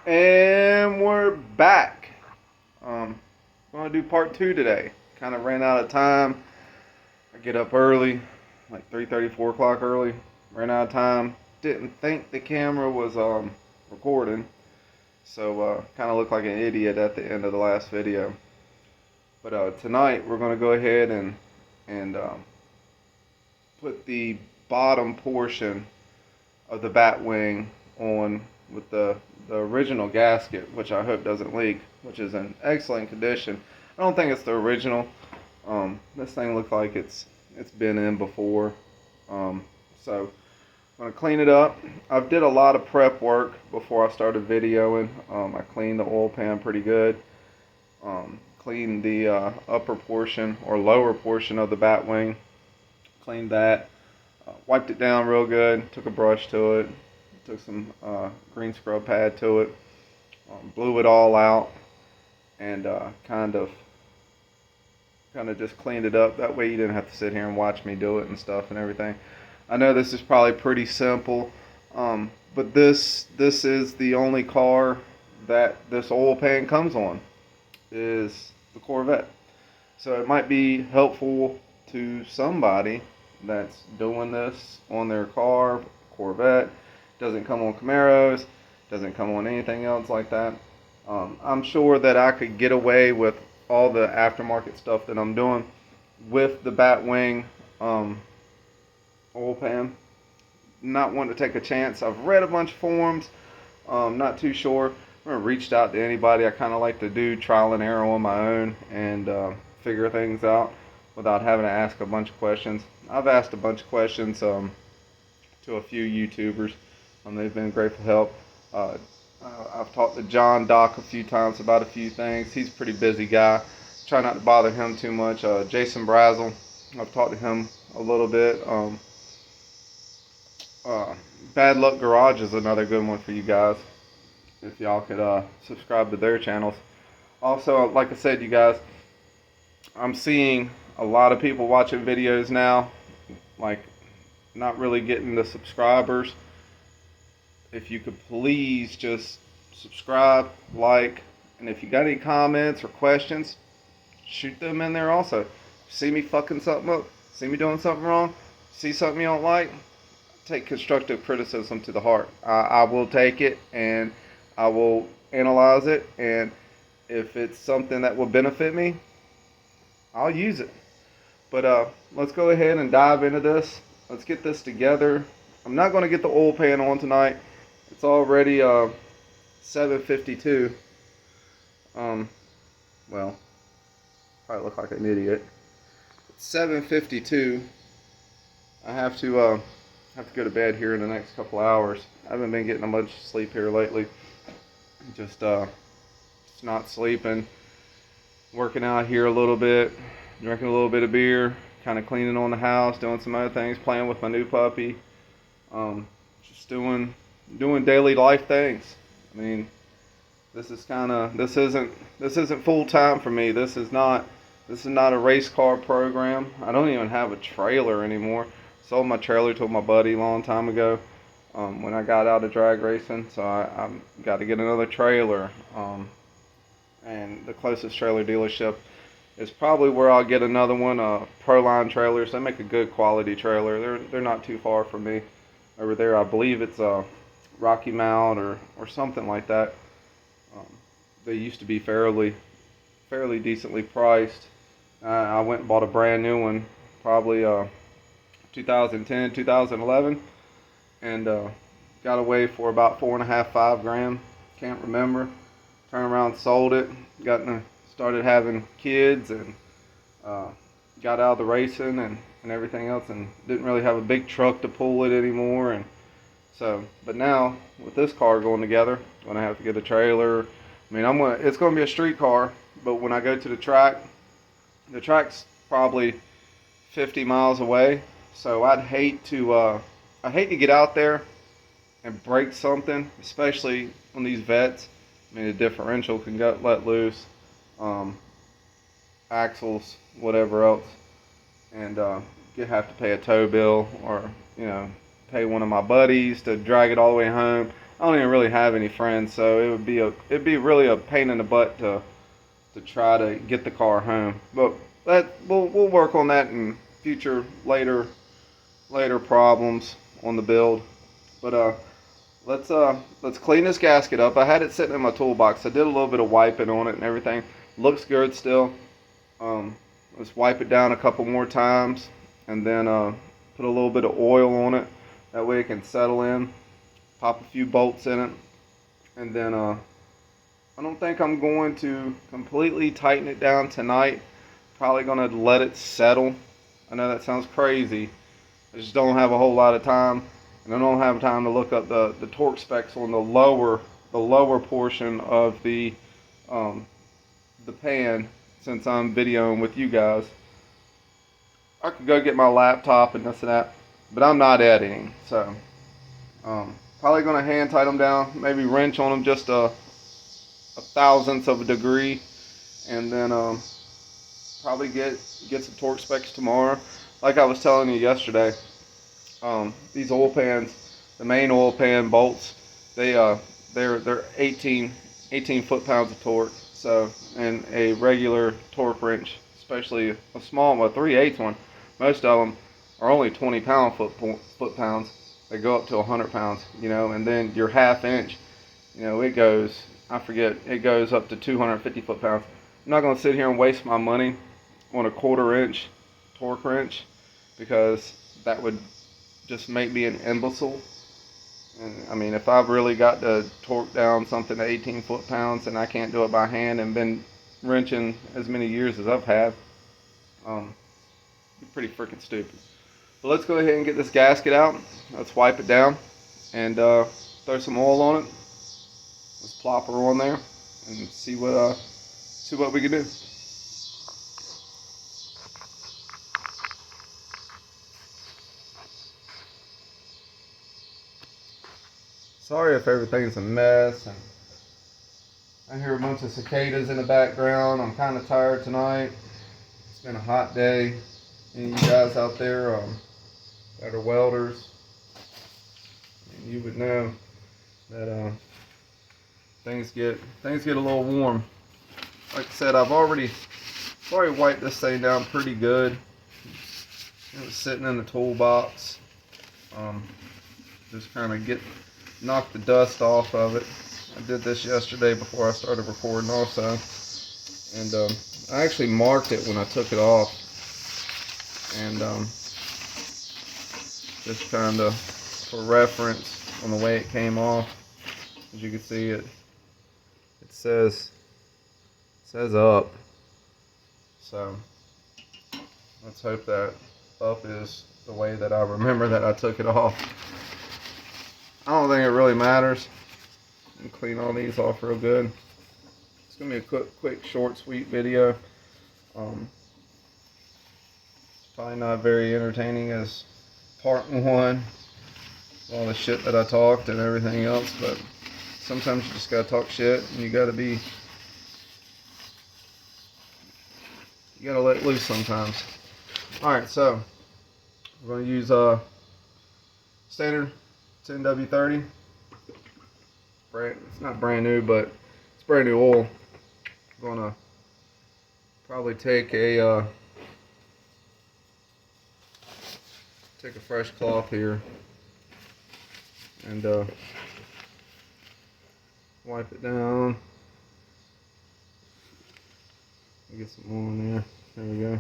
And we're back. I'm gonna do part two today. Kind of ran out of time. I get up early, like 3:30, 4 o'clock early. Ran out of time. Didn't think the camera was recording, so kind of looked like an idiot at the end of the last video. But tonight we're gonna go ahead and put the bottom portion of the Batwing on with the original gasket, which I hope doesn't leak, which is in excellent condition. I don't think it's the original. This thing looks like it's been in before. So I'm gonna clean it up. I did a lot of prep work before I started videoing. I cleaned the oil pan pretty good. Cleaned the upper portion or lower portion of the Batwing. Cleaned that. Wiped it down real good. Took a brush to it. Took some green scrub pad to it. Blew it all out, and kind of just cleaned it up. That way you didn't have to sit here and watch me do it and stuff and everything. I know this is probably pretty simple, but this is the only car that this oil pan comes on, is the Corvette. So it might be helpful to somebody that's doing this on their car, Corvette. Doesn't come on Camaros, doesn't come on anything else like that. I'm sure that I could get away with all the aftermarket stuff that I'm doing with the Batwing oil pan. Not wanting to take a chance. I've read a bunch of forums, not too sure. I haven't reached out to anybody. I kind of like to do trial and error on my own and figure things out without having to ask a bunch of questions. I've asked a bunch of questions to a few YouTubers. They've been grateful help. I've talked to John Doc a few times about a few things. He's a pretty busy guy. Try not to bother him too much. Jason Brazel, I've talked to him a little bit. Bad Luck Garage is another good one for you guys. If y'all could subscribe to their channels. Also, like I said, you guys, I'm seeing a lot of people watching videos now, like not really getting the subscribers. If you could please just subscribe, like, and if you got any comments or questions, shoot them in there also. See me fucking something up, see me doing something wrong, see something you don't like, take constructive criticism to the heart. I will take it and I will analyze it, and if it's something that will benefit me, I'll use it. But let's go ahead and dive into this. Let's get this together. I'm not going to get the oil pan on tonight. It's already 7:52. Well, probably look like an idiot. It's 7:52. I have to go to bed here in the next couple hours. I haven't been getting much sleep here lately. Just not sleeping. Working out here a little bit. Drinking a little bit of beer. Kind of cleaning on the house. Doing some other things. Playing with my new puppy. Just doing daily life things. I mean, this isn't full time for me. This is not a race car program. I don't even have a trailer anymore. Sold my trailer to my buddy a long time ago when I got out of drag racing. So I got to get another trailer. And the closest trailer dealership is probably where I'll get another one. Proline Trailers. They make a good quality trailer. They're not too far from me over there. I believe it's Rocky Mount or something like that. They used to be fairly decently priced. I went and bought a brand new one, probably 2010, 2011, and got away for about 4.5, 5 grand. Can't remember. Turned around, sold it. Started having kids and got out of the racing and everything else, and didn't really have a big truck to pull it anymore. And so, but now with this car going together, I'm gonna have to get a trailer. I mean, it's gonna be a street car, but when I go to the track's probably 50 miles away. So I'd hate to get out there and break something, especially on these vets. I mean, the differential can get let loose, axles, whatever else, and you have to pay a tow bill or pay one of my buddies to drag it all the way home. I don't even really have any friends, so it'd be really a pain in the butt to try to get the car home. But we'll work on that in future later problems on the build. But let's clean this gasket up. I had it sitting in my toolbox. I did a little bit of wiping on it and everything. Looks good still. Let's wipe it down a couple more times, and then put a little bit of oil on it. That way it can settle in. Pop a few bolts in it, and then I don't think I'm going to completely tighten it down tonight. Probably going to let it settle. I know that sounds crazy. I just don't have a whole lot of time, and I don't have time to look up the torque specs on the lower portion of the pan, since I'm videoing with you guys. I could go get my laptop and this and that, but I'm not editing, so probably gonna hand tighten them down, maybe wrench on them just a thousandth of a degree, and then probably get some torque specs tomorrow. Like I was telling you yesterday, these oil pans, the main oil pan bolts, they're 18 foot-pounds of torque. So, and a regular torque wrench, especially a small one, a 3/8 one, most of them are only 20 foot-pounds. They go up to 100 pounds, you know, and then your 1/2 inch, you know, it goes, I forget, it goes up to 250 foot-pounds. I'm not going to sit here and waste my money on a 1/4 inch torque wrench, because that would just make me an imbecile. And I mean, if I've really got to torque down something to 18 foot-pounds and I can't do it by hand, and been wrenching as many years as I've had, it's pretty freaking stupid. But let's go ahead and get this gasket out. Let's wipe it down and throw some oil on it. Let's plop her on there and see what we can do. Sorry if everything's a mess, and I hear a bunch of cicadas in the background. I'm kind of tired tonight. It's been a hot day. Any of you guys out there that are welders, and you would know that things get a little warm. Like I said, I've already wiped this thing down pretty good. It was sitting in the toolbox. Just kind of knock the dust off of it. I did this yesterday before I started recording also, and I actually marked it when I took it off, and just kind of for reference on the way it came off. As you can see, it says up, so let's hope that up is the way that I remember that I took it off. I don't think it really matters. And clean all these off real good. It's gonna be a quick, short, sweet video. It's probably not very entertaining as part one, all the shit that I talked and everything else, but sometimes you just gotta talk shit, and you gotta let loose sometimes. All right, so we're gonna use standard 10W30. It's not brand new, but it's brand new oil. I'm gonna probably take a fresh cloth here and wipe it down. Get some more in there. There we go.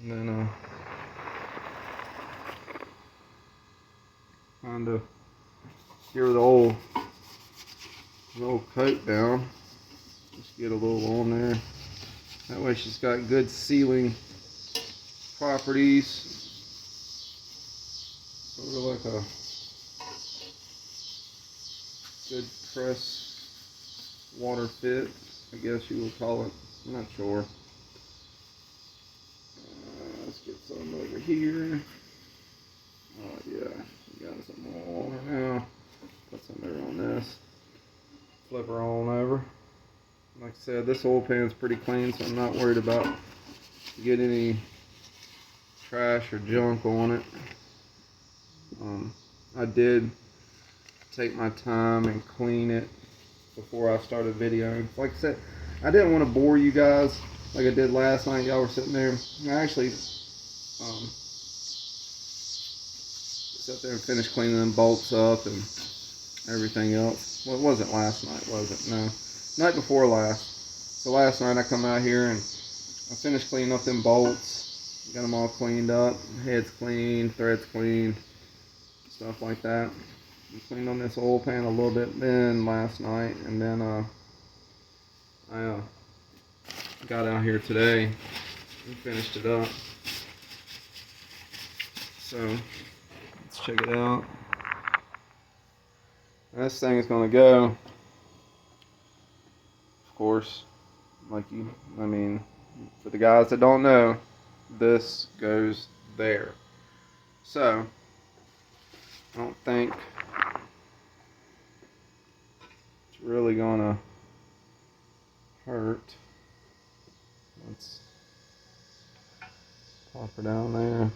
And then kind of give her the old coat down. Just get a little on there. That way she's got good sealing properties. Sort of like a good press water fit, I guess you would call it. I'm not sure. Let's get some over here. Oh yeah, we got some more on her now. Put some there on this. Flip her on over. Like I said, this oil pan is pretty clean, so I'm not worried about getting any trash or junk on it. I did take my time and clean it before I started videoing. Like I said, I didn't want to bore you guys like I did last night. Y'all were sitting there. I actually sat there and finished cleaning them bolts up and everything else. Well, it wasn't last night, was it? No. Night before last. So last night I come out here and I finished cleaning up them bolts. Got them all cleaned up. Heads clean, threads clean, stuff like that. I cleaned on this oil pan a little bit then last night, and then I got out here today and finished it up. So let's check it out. This thing is going to go, of course, for the guys that don't know, this goes there. So I don't think it's really gonna hurt. Let's pop her down there.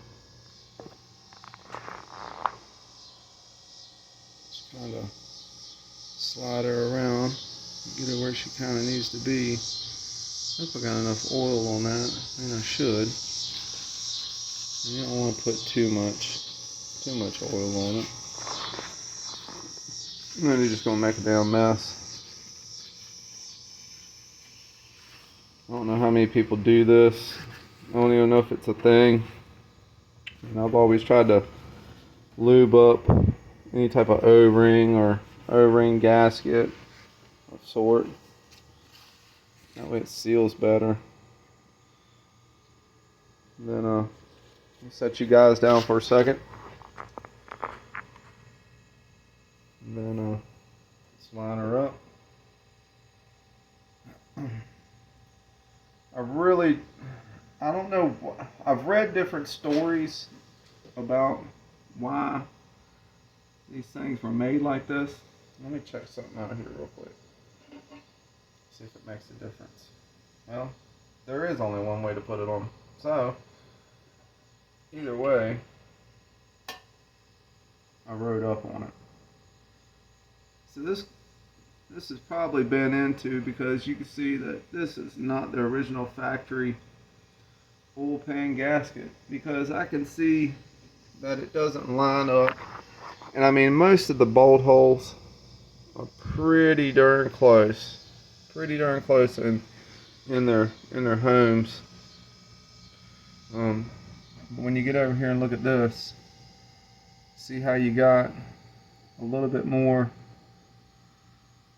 Just kind of slide her around, get her where she kind of needs to be. I hope I got enough oil on that, and I should. You don't want to put too much oil on it. And then you're just gonna make a damn mess. I don't know how many people do this. I don't even know if it's a thing. And I've always tried to lube up any type of O-ring or O-ring gasket of sort. That way it seals better. And then I'll set you guys down for a second. And then let's line her up. I don't know, I've read different stories about why these things were made like this. Let me check something out here real quick. See if it makes a difference. Well, there is only one way to put it on. So, either way, I wrote up on it. So this has probably been into, because you can see that this is not the original factory oil pan gasket, because I can see that it doesn't line up. And I mean, most of the bolt holes are pretty darn close in their homes. When you get over here and look at this, see how you got a little bit more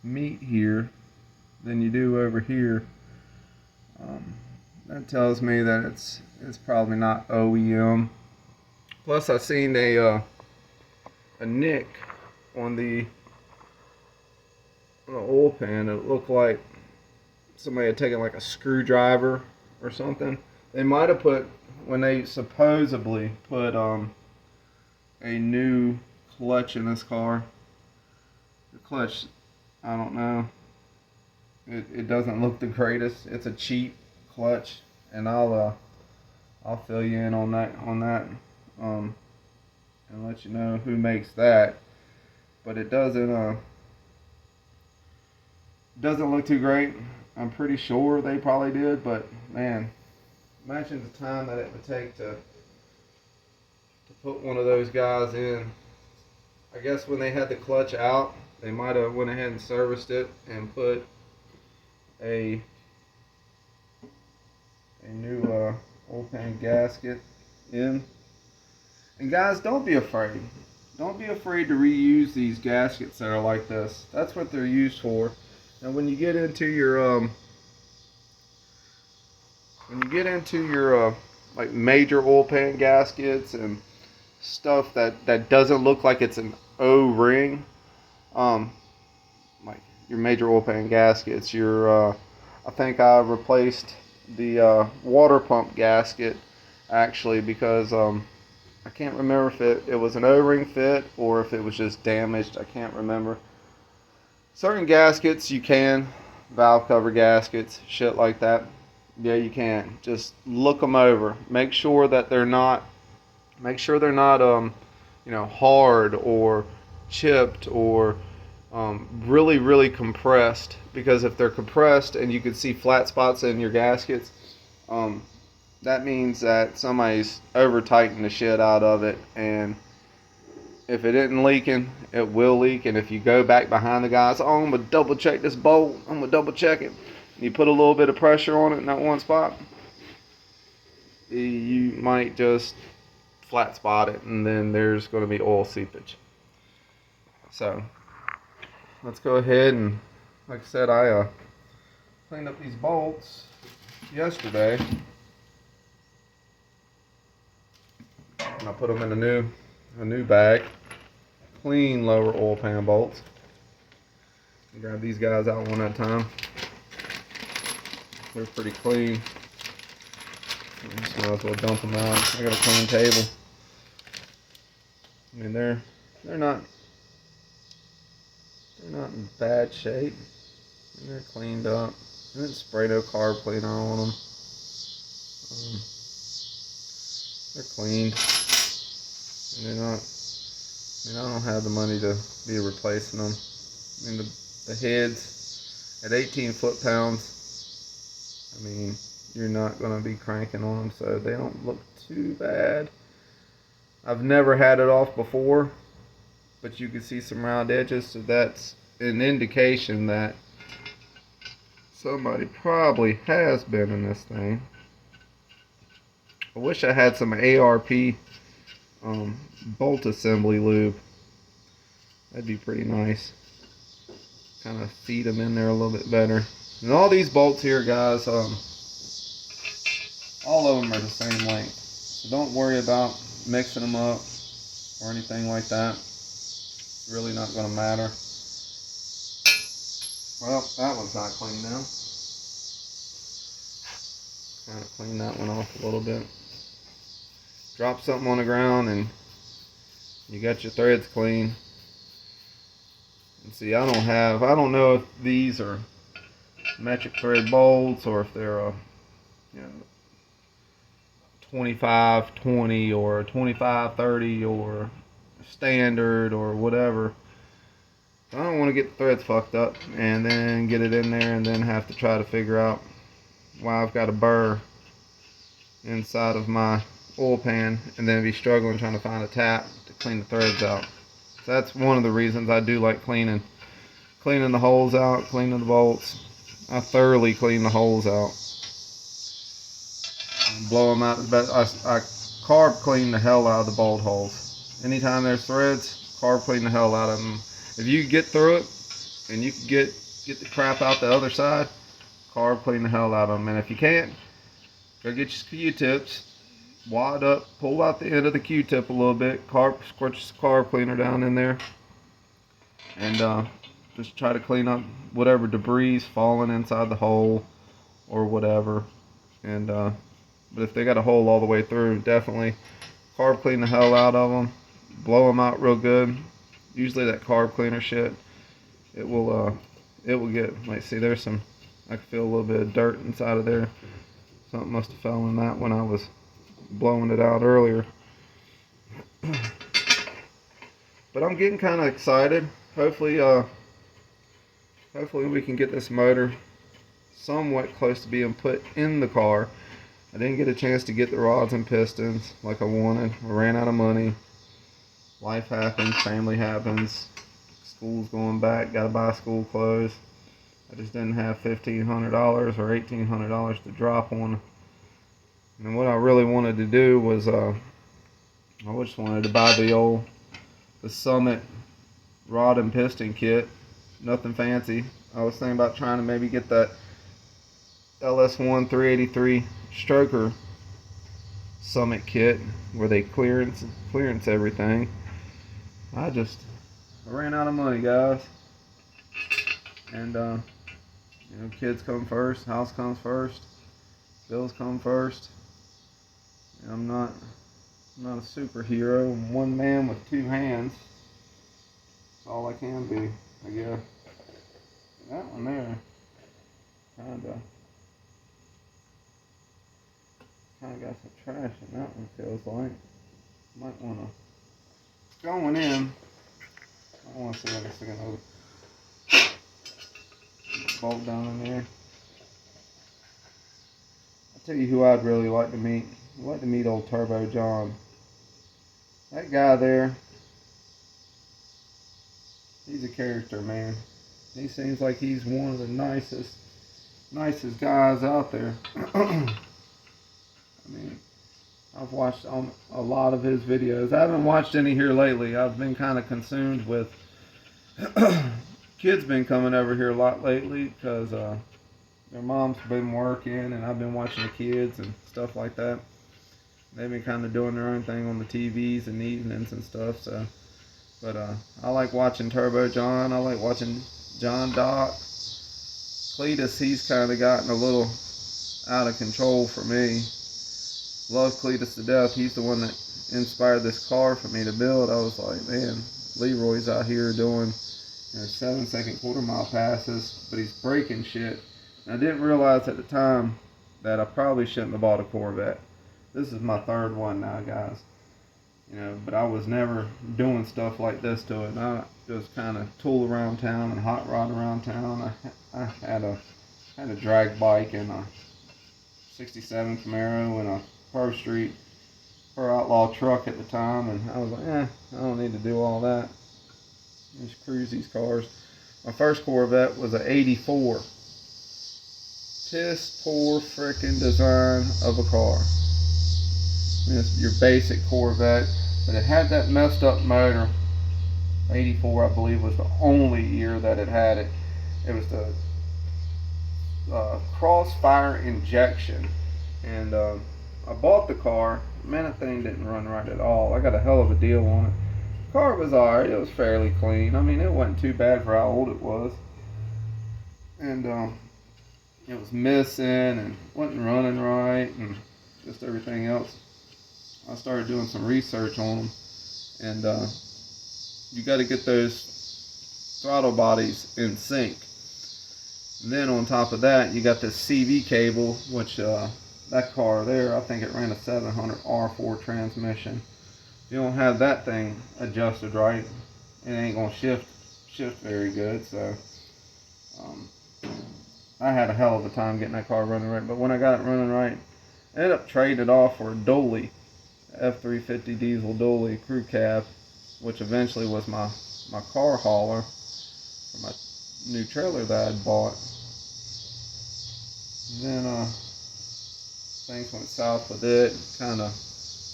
meat here than you do over here. That tells me that it's probably not OEM. Plus, I seen a nick on the oil pan. It looked like somebody had taken like a screwdriver or something. They might have put, when they supposedly put a new clutch in this car. The clutch, I don't know. It doesn't look the greatest. It's a cheap clutch, and I'll fill you in on that and let you know who makes that. But it doesn't look too great. I'm pretty sure they probably did, but man, imagine the time that it would take to put one of those guys in. I guess when they had the clutch out, they might have went ahead and serviced it and put a new oil pan gasket in. And guys, don't be afraid. Don't be afraid to reuse these gaskets that are like this. That's what they're used for. And when you get into your like major oil pan gaskets and stuff that doesn't look like it's an O-ring, like your major oil pan gaskets, I think I replaced the water pump gasket actually, because I can't remember if it was an O-ring fit or if it was just damaged. I can't remember. Certain gaskets you can, valve cover gaskets, shit like that. Yeah, you can. Just look them over. Make sure that they're not hard or chipped or really, really compressed. Because if they're compressed and you can see flat spots in your gaskets, that means that somebody's over tightened the shit out of it. And if it isn't leaking, it will leak. And if you go back behind the guys, oh, I'm gonna double check this bolt, I'm gonna double check it. And you put a little bit of pressure on it in that one spot, you might just flat spot it, and then there's going to be oil seepage. So let's go ahead and, like I said, I cleaned up these bolts yesterday, and I put them in a new bag. Clean lower oil pan bolts. Grab these guys out one at a time. They're pretty clean. Just might as well dump them out. I got a clean table. I mean, they're not in bad shape. And they're cleaned up. I didn't spray no carb cleaner on them. They're cleaned. And they're not. I mean, I don't have the money to be replacing them. I mean, the heads at 18 foot-pounds. I mean, you're not going to be cranking on them, so they don't look too bad. I've never had it off before, but you can see some round edges, so that's an indication that somebody probably has been in this thing. I wish I had some ARP bolt assembly lube. That'd be pretty nice. Kind of feed them in there a little bit better. And all these bolts here, guys, all of them are the same length. So don't worry about mixing them up or anything like that. It's really not going to matter. Well, that one's not clean now. Kind of clean that one off a little bit. Drop something on the ground and you got your threads clean. And see, I don't know if these are metric thread bolts or if they're 25-20 or 25-30 or standard or whatever. I don't want to get the threads fucked up and then get it in there and then have to try to figure out why I've got a burr inside of my oil pan and then be struggling trying to find a tap to clean the threads out. So that's one of the reasons I do like cleaning the holes out, cleaning the bolts. I thoroughly clean the holes out. Blow them out. I carb clean the hell out of the bolt holes. Anytime there's threads, carb clean the hell out of them. If you get through it and you can get the crap out the other side, carb clean the hell out of them. And if you can't, go get your Q-tips, wad up, pull out the end of the Q-tip a little bit, squirt your carb cleaner down in there, and just try to clean up whatever debris falling inside the hole or whatever. And but if they got a hole all the way through, definitely carb clean the hell out of them, blow them out real good. Usually that carb cleaner shit, it will get, like, see, there's some, I can feel a little bit of dirt inside of there. Something must have fell in that when I was blowing it out earlier. But I'm getting kind of excited. Hopefully we can get this motor somewhat close to being put in the car. I didn't get a chance to get the rods and pistons like I wanted. I ran out of money. Life happens, family happens, school's going back, gotta buy school clothes. I just didn't have $1,500 or $1,800 to drop on. And what I really wanted to do was, I just wanted to buy the Summit rod and piston kit. Nothing fancy. I was thinking about trying to maybe get that LS1 383 stroker Summit kit where they clearance everything. I ran out of money, guys. And kids come first, house comes first, bills come first. And I'm not a superhero. I'm one man with two hands. That's all I can be, I guess. That one there, kinda got some trash in that one, feels like. Might wanna, it's going in. I want to see if I can stick another bolt down in there. I'll tell you who I'd really like to meet. I'd like to meet old Turbo John. That guy there, he's a character, man. He seems like he's one of the nicest guys out there. I mean, I've watched a lot of his videos. I haven't watched any here lately. I've been kind of consumed with kids been coming over here a lot lately because their mom's been working and I've been watching the kids and stuff like that. They've been kind of doing their own thing on the TVs in the evenings and stuff. So, but I like watching Turbo John. I like watching John Doc. Cletus, he's kind of gotten a little out of control for me. Love Cletus to death. He's the one that inspired this car for me to build. I was like, man, Leroy's out here doing 7-second quarter-mile passes, but he's breaking shit. And I didn't realize at the time that I probably shouldn't have bought a Corvette. This is my third one now, guys. But I was never doing stuff like this to it. I just kind of tool around town and hot rod around town. I had a drag bike and a '67 Camaro and a Pro Street Pro Outlaw truck at the time, and I was like, I don't need to do all that. Just cruise these cars. My first Corvette was an '84. Piss poor frickin' design of a car. I mean, it's your basic Corvette, but it had that messed up motor. '84, I believe, was the only year that it had it. It was the crossfire injection, and I bought the car. Man, that thing didn't run right at all. I got a hell of a deal on it. The car was alright. It was fairly clean. I mean, it wasn't too bad for how old it was. And it was missing and wasn't running right and just everything else. I started doing some research on them, and you got to get those throttle bodies in sync. And then on top of that, you got this CV cable, which that car there, I think it ran a 700 R4 transmission. If you don't have that thing adjusted right, it ain't gonna shift very good. So I had a hell of a time getting that car running right. But when I got it running right, I ended up trading it off for a dually, F350 diesel dually crew cab, which eventually was my car hauler for my new trailer that I had bought. And then things went south with it. Kind of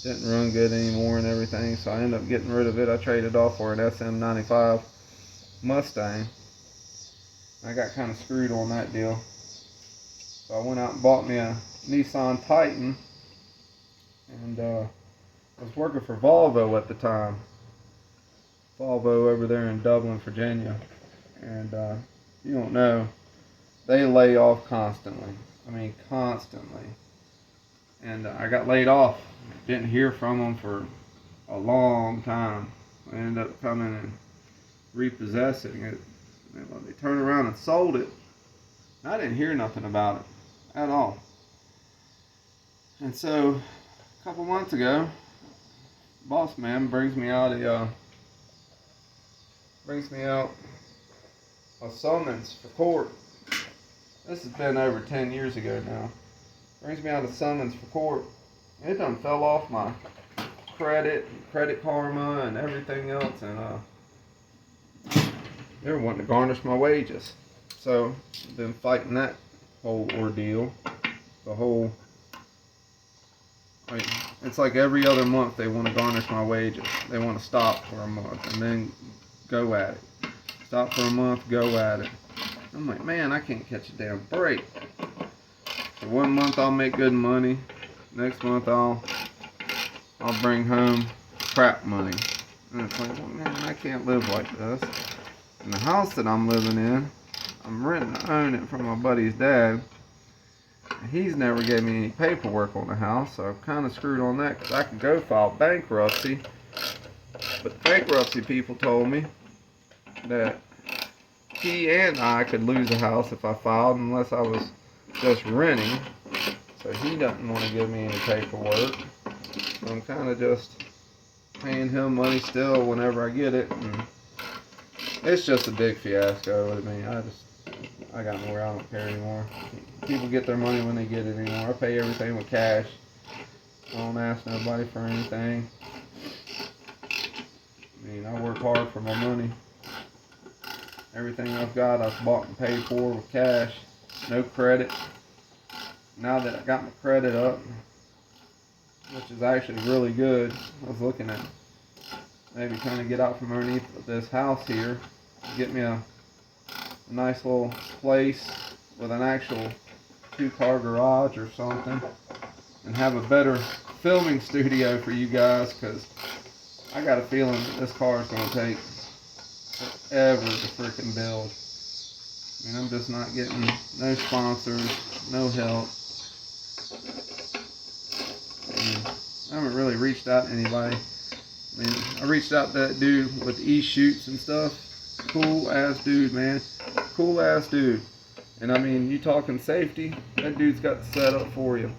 didn't run good anymore and everything, so I ended up getting rid of it. I traded off for an SM95 Mustang. I got kind of screwed on that deal. So I went out and bought me a Nissan Titan, and I was working for Volvo at the time. Volvo over there in Dublin, Virginia. And you don't know, they lay off constantly. I mean, constantly. And I got laid off. Didn't hear from them for a long time. I ended up coming and repossessing it. And they turned around and sold it. I didn't hear nothing about it at all. And so, a couple months ago, boss man brings me out a summons for court. This has been over 10 years ago now. Brings me out a summons for court. It done fell off my credit karma and everything else, and they were wanting to garnish my wages. So I've been fighting that whole ordeal. It's like every other month they want to garnish my wages. They want to stop for a month and then go at it. Stop for a month, go at it. I'm like, man, I can't catch a damn break. So one month I'll make good money. Next month I'll bring home crap money. And it's like, well, man, I can't live like this. And the house that I'm living in, I'm renting to own it from my buddy's dad. He's never gave me any paperwork on the house, so I'm kind of screwed on that, because I could go file bankruptcy. But the bankruptcy people told me that he and I could lose the house if I filed, unless I was just renting. So he doesn't want to give me any paperwork. So I'm kind of just paying him money still whenever I get it. And It's just a big fiasco with me. I got nowhere. I don't care anymore. People get their money when they get it anymore. I pay everything with cash. I don't ask nobody for anything. I mean, I work hard for my money. Everything I've got, I've bought and paid for with cash. No credit. Now that I got my credit up, which is actually really good, I was looking at maybe trying to get out from underneath this house here, get me a nice little place with an actual 2-car garage or something, and have a better filming studio for you guys, because I got a feeling that this car is going to take forever to freaking build. I mean, I'm just not getting no sponsors, no help. I haven't really reached out to anybody. I mean, I reached out to that dude with e-shoots and stuff. Cool ass dude, man. Cool ass dude. And I mean, you talking safety, that dude's got the setup for you.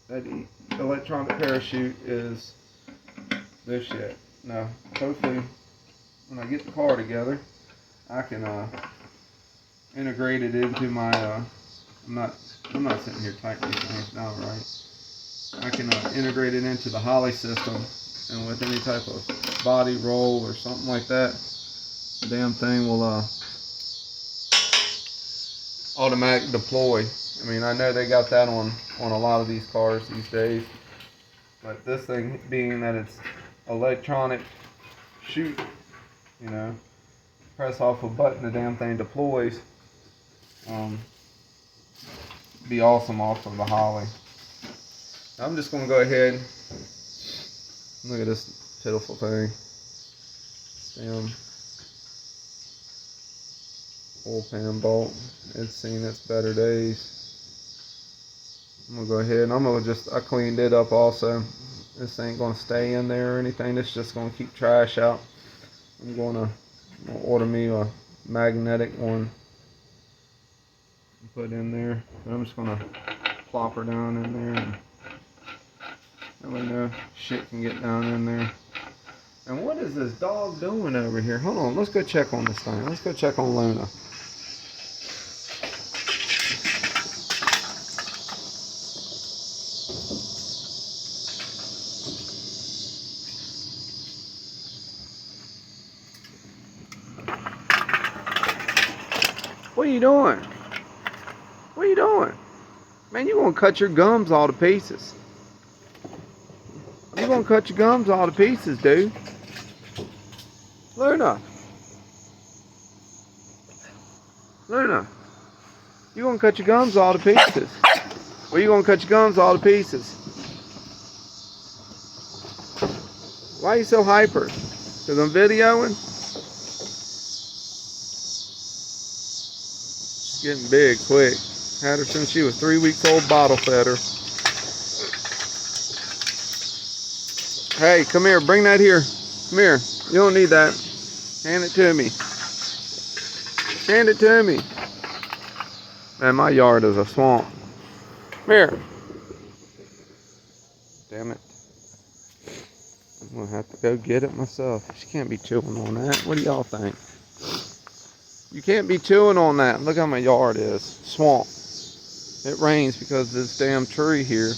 That electronic parachute is this shit. Now, hopefully, when I get the car together, I can integrate it into my. I'm not sitting here tightening these things down, right? I can integrate it into the Holly system, and with any type of body roll or something like that, the damn thing will automatic deploy. I mean, I know they got that on a lot of these cars these days, but this thing being that it's electronic shoot, you know, press off a button, the damn thing deploys. Be awesome off of the Holly. I'm just gonna go ahead. Look at this pitiful thing. Damn oil pan bolt. It's seen its better days. I'm gonna go ahead and I cleaned it up also. This ain't gonna stay in there or anything. This is just gonna keep trash out. I'm gonna order me a magnetic one and put in there. But I'm just gonna plop her down in there, and nobody know shit can get down in there. And what is this dog doing over here? Hold on, let's go check on this thing. Let's go check on Luna. What are you doing? What are you doing? Man, you're gonna cut your gums all to pieces. You're gonna cut your gums all to pieces, dude. Luna. Luna. You're gonna cut your gums all to pieces. Well, you're gonna cut your gums all to pieces. Why are you so hyper? Because I'm videoing? She's getting big quick. Had her since she was 3 weeks old, bottle fed her. Hey, come here, bring that here. Come here, you don't need that. Hand it to me. Hand it to me. Man, my yard is a swamp. Come here. Damn it. I'm gonna have to go get it myself. She can't be chewing on that. What do y'all think? You can't be chewing on that. Look how my yard is. Swamp. It rains because of this damn tree here.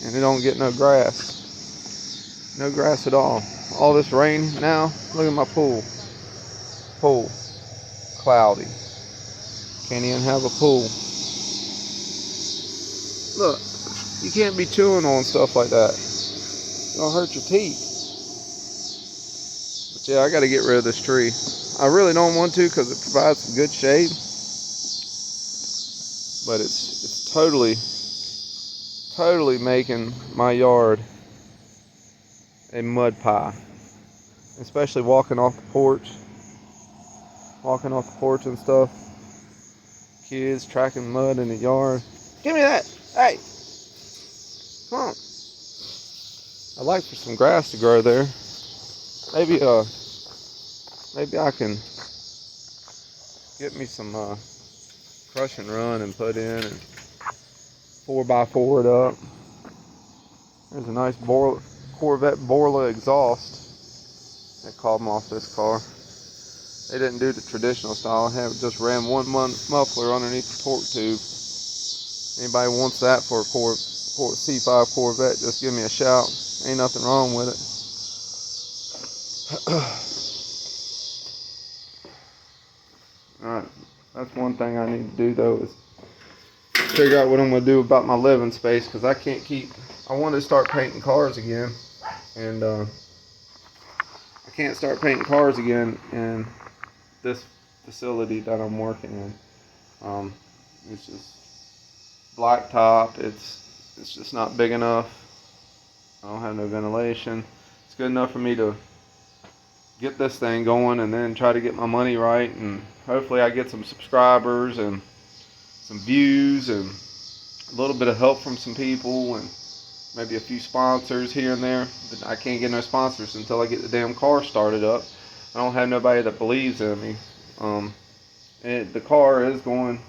And it don't get no grass. No grass at all. All this rain now. Look at my pool. Pool. Cloudy. Can't even have a pool. Look. You can't be chewing on stuff like that. It'll hurt your teeth. But yeah, I got to get rid of this tree. I really don't want to because it provides some good shade. But it's totally making my yard a mud pie. Especially walking off the porch. Walking off the porch and stuff. Kids tracking mud in the yard. Give me that! Hey! Come on. I'd like for some grass to grow there. Maybe I can get me some crush and run and put in and 4x4 it up. There's a nice Corvette Borla exhaust. They called them off this car. They didn't do the traditional style. Just ran one muffler underneath the torque tube. Anybody wants that for a C5 Corvette, just give me a shout. Ain't nothing wrong with it. Alright, that's one thing I need to do though, is figure out what I'm going to do about my living space, because I want to start painting cars again, and I can't start painting cars again in this facility that I'm working in. It's just blacktop. It's just not big enough. I don't have no ventilation. It's good enough for me to get this thing going and then try to get my money right, and hopefully I get some subscribers and some views and a little bit of help from some people and maybe a few sponsors here and there. But I can't get no sponsors until I get the damn car started up. I don't have nobody that believes in me. And the car is going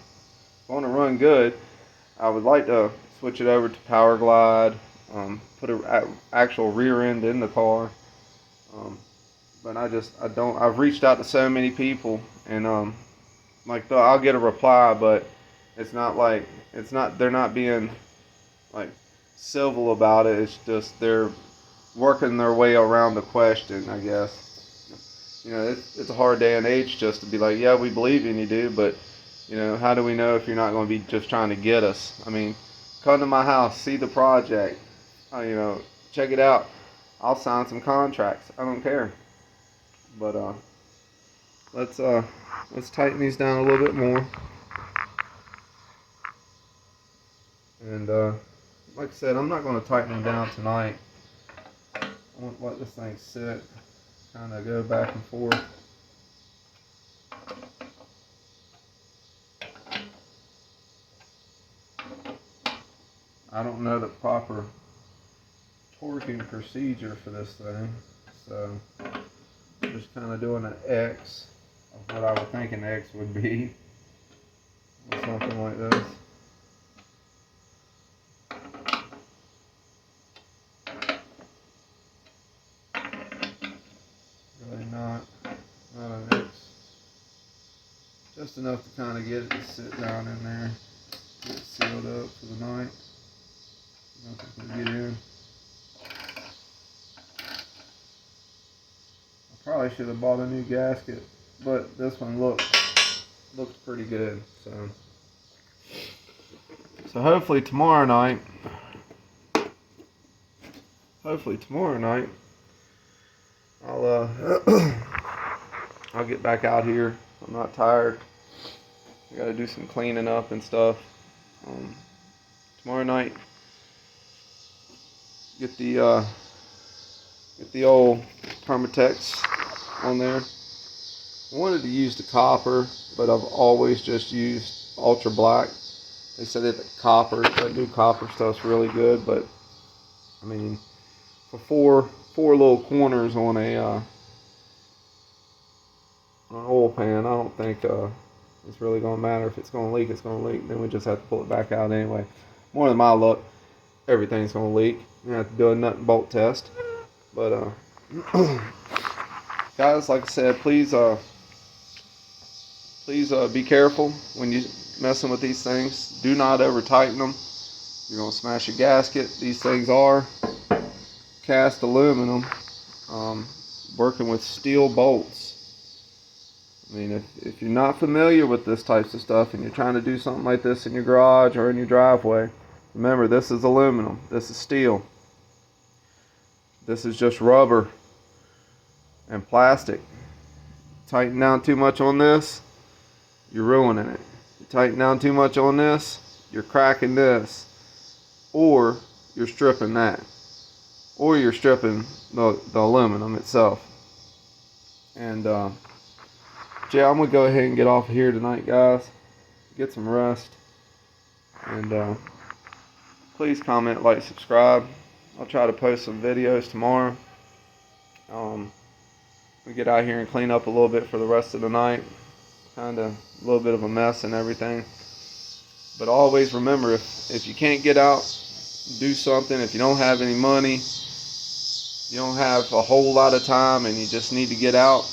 to run good. I would like to switch it over to Power Glide, put an actual rear end in the car. But I've reached out to so many people, and I'll get a reply, but they're not being like civil about it. It's just they're working their way around the question, I guess. You know, it's a hard day and age just to be like, yeah, we believe in you, dude, but you know, how do we know if you're not going to be just trying to get us? I mean, come to my house, see the project, check it out. I'll sign some contracts. I don't care. But let's tighten these down a little bit more. And like I said, I'm not going to tighten them down tonight. I want to let this thing sit, kind of go back and forth. I don't know the proper torquing procedure for this thing, so I'm just kind of doing an X of what I would think an X would be, or something like this. Really not an X, just enough to kind of get it to sit down in there, get it sealed up for the night. Nothing can get in. I probably should have bought a new gasket, but this one looks pretty good. So hopefully tomorrow night, I'll get back out here. I'm not tired. I got to do some cleaning up and stuff. Tomorrow night, get the old Permatex on there. I wanted to use the copper, but I've always just used ultra black. They said that the new copper stuff's really good, but I mean, for four little corners on an oil pan, I don't think it's really gonna matter. If it's gonna leak, it's gonna leak. Then we just have to pull it back out anyway. More than my luck, everything's gonna leak. You have to do a nut and bolt test. But guys, like I said, please be careful when you messing with these things. Do not over tighten them. You're gonna smash a gasket. These things are cast aluminum, working with steel bolts. I mean, if you're not familiar with this types of stuff and you're trying to do something like this in your garage or in your driveway, remember, this is aluminum. This is steel. This is just rubber and plastic. Tighten down too much on this, you're ruining it. You tighten down too much on this, you're cracking this, or you're stripping that, or you're stripping the aluminum itself. And yeah, I'm gonna go ahead and get off of here tonight, guys. Get some rest, and please comment, like, subscribe. I'll try to post some videos tomorrow. We get out here and clean up a little bit for the rest of the night. Kind of a little bit of a mess and everything. But always remember, if you can't get out, do something. If you don't have any money, you don't have a whole lot of time and you just need to get out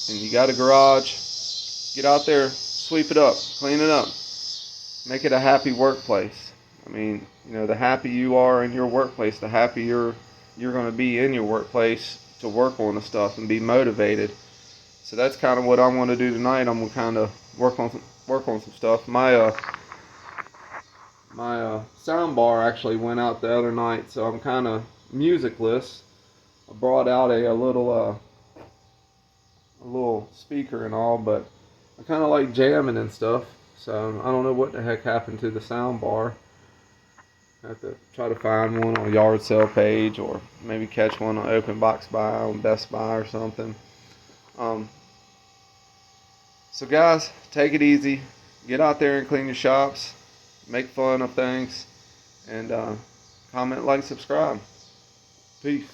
and you got a garage, get out there, sweep it up, clean it up, make it a happy workplace. I mean, you know, the happy you are in your workplace, the happier you're going to be in your workplace to work on the stuff and be motivated. So that's kind of what I want to do tonight. I'm going to kind of work on some stuff. My sound bar actually went out the other night, so I'm kind of musicless. I brought out a little speaker and all, but I kind of like jamming and stuff. So I don't know what the heck happened to the sound bar. I have to try to find one on a yard sale page, or maybe catch one on Open Box Buy on Best Buy or something. Um, so guys, take it easy. Get out there and clean your shops. Make fun of things. And comment, like, subscribe. Peace.